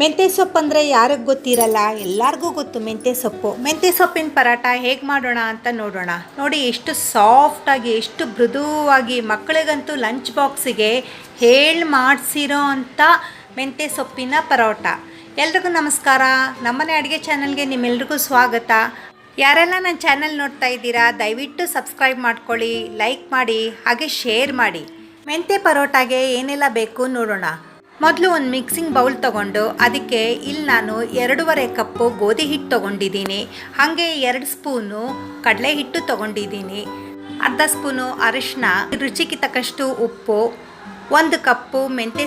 ಮೆಂತ್ಯ ಸೊಪ್ಪು ಅಂದರೆ ಯಾರಿಗೆ ಗೊತ್ತಿರಲ್ಲ, ಎಲ್ಲರಿಗೂ ಗೊತ್ತು ಮೆಂತ್ಯ ಸೊಪ್ಪು. ಮೆಂತ್ಯ ಸೊಪ್ಪಿನ ಪರಾಟ ಹೇಗೆ ಮಾಡೋಣ ಅಂತ ನೋಡೋಣ. ನೋಡಿ ಎಷ್ಟು ಸಾಫ್ಟಾಗಿ, ಎಷ್ಟು ಮೃದುವಾಗಿ, ಮಕ್ಕಳಿಗಂತೂ ಲಂಚ್ ಬಾಕ್ಸಿಗೆ ಹೇಳಿ ಮಾಡಿಸಿರೋ ಅಂಥ ಮೆಂತ್ಯ ಸೊಪ್ಪಿನ ಪರೋಟ. ಎಲ್ರಿಗೂ ನಮಸ್ಕಾರ. ನಮ್ಮನೆ ಅಡುಗೆ ಚಾನಲ್ಗೆ ನಿಮ್ಮೆಲ್ರಿಗೂ ಸ್ವಾಗತ. ಯಾರೆಲ್ಲ ನನ್ನ ಚಾನಲ್ ನೋಡ್ತಾ ಇದ್ದೀರಾ ದಯವಿಟ್ಟು ಸಬ್ಸ್ಕ್ರೈಬ್ ಮಾಡ್ಕೊಳ್ಳಿ, ಲೈಕ್ ಮಾಡಿ, ಹಾಗೆ ಶೇರ್ ಮಾಡಿ. ಮೆಂತ್ಯ ಪರೋಟಾಗೆ ಏನೆಲ್ಲ ಬೇಕು ನೋಡೋಣ. ಮೊದಲು ಒಂದು ಮಿಕ್ಸಿಂಗ್ ಬೌಲ್ ತೊಗೊಂಡು ಅದಕ್ಕೆ ಇಲ್ಲಿ ನಾನು 2.5 ಕಪ್ಪು ಗೋಧಿ ಹಿಟ್ಟು ತೊಗೊಂಡಿದ್ದೀನಿ. ಹಾಗೆ 2 ಸ್ಪೂನು ಕಡಲೆ ಹಿಟ್ಟು ತೊಗೊಂಡಿದ್ದೀನಿ. ಅರ್ಧ ಸ್ಪೂನು ಅರಿಶಿನ, ರುಚಿಗೆ ತಕ್ಕಷ್ಟು ಉಪ್ಪು, 1 ಕಪ್ಪು ಮೆಂತ್ಯ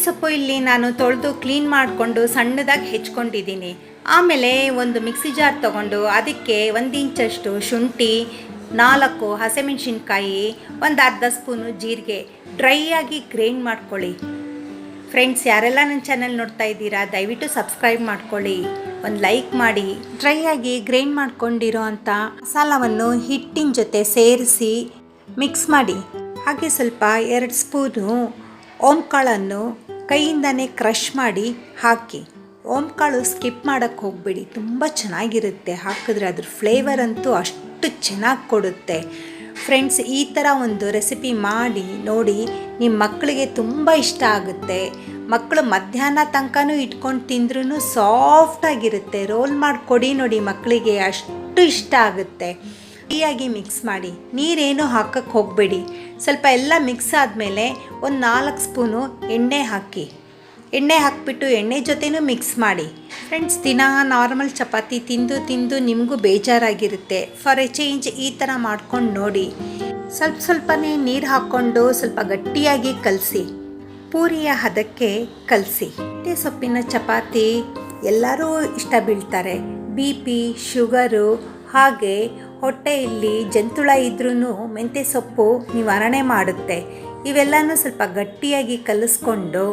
ಸೊಪ್ಪು ಇಲ್ಲಿ ನಾನು ತೊಳೆದು ಕ್ಲೀನ್ ಮಾಡಿಕೊಂಡು ಸಣ್ಣದಾಗಿ ಹೆಚ್ಕೊಂಡಿದ್ದೀನಿ. ಆಮೇಲೆ ಒಂದು ಮಿಕ್ಸಿ ಜಾರ್ ತೊಗೊಂಡು ಅದಕ್ಕೆ 1 ಇಂಚಷ್ಟು ಶುಂಠಿ, 4 ಹಸಿಮೆಣಸಿನ್ಕಾಯಿ, ಒಂದು ಅರ್ಧ ಸ್ಪೂನು ಜೀರಿಗೆ ಡ್ರೈ ಆಗಿ ಗ್ರೈಂಡ್ ಮಾಡ್ಕೊಳ್ಳಿ. ಫ್ರೆಂಡ್ಸ್, ಯಾರೆಲ್ಲ ನನ್ನ ಚಾನಲ್ ನೋಡ್ತಾ ಇದ್ದೀರಾ ದಯವಿಟ್ಟು ಸಬ್ಸ್ಕ್ರೈಬ್ ಮಾಡ್ಕೊಳ್ಳಿ, ಒಂದು ಲೈಕ್ ಮಾಡಿ. ಡ್ರೈ ಆಗಿ ಗ್ರೈಂಡ್ ಮಾಡ್ಕೊಂಡಿರೋ ಅಂಥ ಮಸಾಲವನ್ನು ಹಿಟ್ಟಿನ ಜೊತೆ ಸೇರಿಸಿ ಮಿಕ್ಸ್ ಮಾಡಿ. ಹಾಗೆ ಸ್ವಲ್ಪ 2 ಸ್ಪೂನು ಓಂಕಾಳನ್ನು ಕೈಯಿಂದನೇ ಕ್ರಷ್ ಮಾಡಿ ಹಾಕಿ. ಓಂಕಾಳು ಸ್ಕಿಪ್ ಮಾಡೋಕ್ಕೆ ಹೋಗಬೇಡಿ, ತುಂಬ ಚೆನ್ನಾಗಿರುತ್ತೆ. ಹಾಕಿದ್ರೆ ಅದ್ರ ಫ್ಲೇವರ್ ಅಂತೂ ಅಷ್ಟು ಚೆನ್ನಾಗಿ ಕೊಡುತ್ತೆ. ಫ್ರೆಂಡ್ಸ್, ಈ ಥರ ಒಂದು ರೆಸಿಪಿ ಮಾಡಿ ನೋಡಿ, ನಿಮ್ಮ ಮಕ್ಕಳಿಗೆ ತುಂಬ ಇಷ್ಟ ಆಗುತ್ತೆ. ಮಕ್ಕಳು ಮಧ್ಯಾಹ್ನ ತನಕನೂ ಇಟ್ಕೊಂಡು ತಿಂದ್ರೂ ಸಾಫ್ಟಾಗಿರುತ್ತೆ. ರೋಲ್ ಮಾಡಿಕೊಡಿ ನೋಡಿ, ಮಕ್ಕಳಿಗೆ ಅಷ್ಟು ಇಷ್ಟ ಆಗುತ್ತೆ. ಫ್ರೀಯಾಗಿ ಮಿಕ್ಸ್ ಮಾಡಿ, ನೀರೇನು ಹಾಕಕ್ಕೆ ಹೋಗಬೇಡಿ. ಸ್ವಲ್ಪ ಎಲ್ಲ ಮಿಕ್ಸ್ ಆದಮೇಲೆ ಒಂದು 4 ಸ್ಪೂನು ಎಣ್ಣೆ ಹಾಕಿಬಿಟ್ಟು ಎಣ್ಣೆ ಜೊತೆನೂ ಮಿಕ್ಸ್ ಮಾಡಿ. ಫ್ರೆಂಡ್ಸ್, ದಿನ ನಾರ್ಮಲ್ ಚಪಾತಿ ತಿಂದು ನಿಮಗೂ ಬೇಜಾರಾಗಿರುತ್ತೆ. ಫಾರ್ ಎ ಚೇಂಜ್ ಈ ಥರ ಮಾಡ್ಕೊಂಡು ನೋಡಿ. ಸ್ವಲ್ಪನೇ ನೀರು ಹಾಕ್ಕೊಂಡು ಸ್ವಲ್ಪ ಗಟ್ಟಿಯಾಗಿ ಕಲಸಿ, ಪೂರಿಯ ಹದಕ್ಕೆ ಕಲಸಿ. ಮೆಂತ್ಯ ಸೊಪ್ಪಿನ ಚಪಾತಿ ಎಲ್ಲರೂ ಇಷ್ಟ ಬೀಳ್ತಾರೆ. BP, ಶುಗರು, ಹಾಗೆ ಹೊಟ್ಟೆಯಲ್ಲಿ ಜಂತುಳ ಇದ್ರೂ ಮೆಂತ್ಯ ಸೊಪ್ಪು ನಿವಾರಣೆ ಮಾಡುತ್ತೆ. ಇವೆಲ್ಲನೂ ಸ್ವಲ್ಪ ಗಟ್ಟಿಯಾಗಿ ಕಲಿಸ್ಕೊಂಡು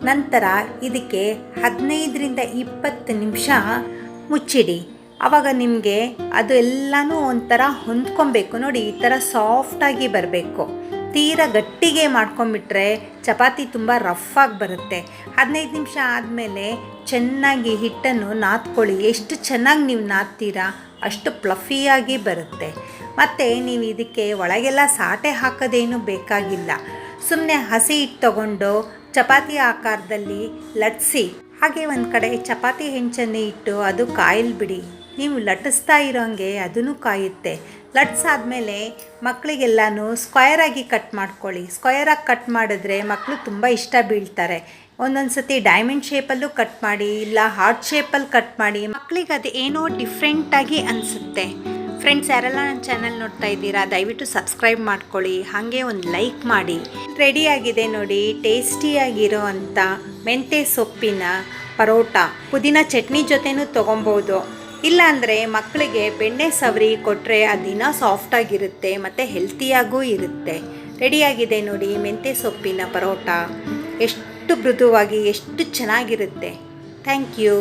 ನಂತರ ಇದಕ್ಕೆ 15ರಿಂದ 20 ನಿಮಿಷ ಮುಚ್ಚಿಡಿ. ಆವಾಗ ನಿಮಗೆ ಅದು ಎಲ್ಲನೂ ಒಂಥರ ಹೊಂದ್ಕೊಬೇಕು. ನೋಡಿ, ಈ ಥರ ಸಾಫ್ಟಾಗಿ ಬರಬೇಕು. ತೀರಾ ಗಟ್ಟಿಗೆ ಮಾಡ್ಕೊಂಬಿಟ್ರೆ ಚಪಾತಿ ತುಂಬ ರಫಾಗಿ ಬರುತ್ತೆ. 15 ನಿಮಿಷ ಆದಮೇಲೆ ಚೆನ್ನಾಗಿ ಹಿಟ್ಟನ್ನು ನಾದ್ಕೊಳ್ಳಿ. ಎಷ್ಟು ಚೆನ್ನಾಗಿ ನೀವು ನಾದ್ತೀರಾ ಅಷ್ಟು ಪ್ಲಫಿಯಾಗಿ ಬರುತ್ತೆ. ಮತ್ತು ನೀವು ಇದಕ್ಕೆ ಒಳಗೆಲ್ಲ ಸಾಟೆ ಹಾಕೋದೇನು ಬೇಕಾಗಿಲ್ಲ. ಸುಮ್ಮನೆ ಹಸಿ ಹಿಟ್ಟು ತಗೊಂಡು ಚಪಾತಿ ಆಕಾರದಲ್ಲಿ ಲಟ್ಟಿಸಿ, ಹಾಗೆ ಒಂದು ಕಡೆ ಚಪಾತಿ ಹೆಂಚನ್ನು ಇಟ್ಟು ಅದು ಕಾಯಿಲ್ ಬಿಡಿ. ನೀವು ಲಟ್ಟಿಸ್ತಾ ಇರೋಂಗೆ ಅದೂ ಕಾಯುತ್ತೆ. ಲಟ್ಸಾದ್ಮೇಲೆ ಮಕ್ಕಳಿಗೆಲ್ಲನೂ ಸ್ಕ್ವಯರಾಗಿ ಕಟ್ ಮಾಡ್ಕೊಳ್ಳಿ. ಸ್ಕ್ವಯರಾಗಿ ಕಟ್ ಮಾಡಿದ್ರೆ ಮಕ್ಕಳು ತುಂಬ ಇಷ್ಟ ಬೀಳ್ತಾರೆ. ಒಂದೊಂದು ಸತಿ ಡೈಮಂಡ್ ಶೇಪಲ್ಲೂ ಕಟ್ ಮಾಡಿ, ಇಲ್ಲ ಹಾರ್ಟ್ ಶೇಪಲ್ಲಿ ಕಟ್ ಮಾಡಿ. ಮಕ್ಕಳಿಗೆ ಅದು ಏನೋ ಡಿಫ್ರೆಂಟಾಗಿ ಅನಿಸುತ್ತೆ. ಫ್ರೆಂಡ್ಸ್, ಯಾರೆಲ್ಲ ನನ್ನ ಚಾನಲ್ ನೋಡ್ತಾ ಇದ್ದೀರಾ ದಯವಿಟ್ಟು ಸಬ್ಸ್ಕ್ರೈಬ್ ಮಾಡ್ಕೊಳ್ಳಿ, ಹಾಗೆ ಒಂದು ಲೈಕ್ ಮಾಡಿ. ರೆಡಿಯಾಗಿದೆ ನೋಡಿ, ಟೇಸ್ಟಿಯಾಗಿರೋ ಅಂಥ ಮೆಂತ್ಯ ಸೊಪ್ಪಿನ ಪರೋಟ. ಪುದೀನ ಚಟ್ನಿ ಜೊತೆನೂ ತೊಗೊಬೋದು. ಇಲ್ಲಾಂದರೆ ಮಕ್ಕಳಿಗೆ ಬೆಣ್ಣೆ ಸವರಿ ಕೊಟ್ಟರೆ ಅದಿನ ಸಾಫ್ಟಾಗಿರುತ್ತೆ ಮತ್ತು ಹೆಲ್ತಿಯಾಗೂ ಇರುತ್ತೆ. ರೆಡಿಯಾಗಿದೆ ನೋಡಿ ಮೆಂತ್ಯ ಸೊಪ್ಪಿನ ಪರೋಟ. ಎಷ್ಟು ಮೃದುವಾಗಿ, ಎಷ್ಟು ಚೆನ್ನಾಗಿರುತ್ತೆ. Thank you.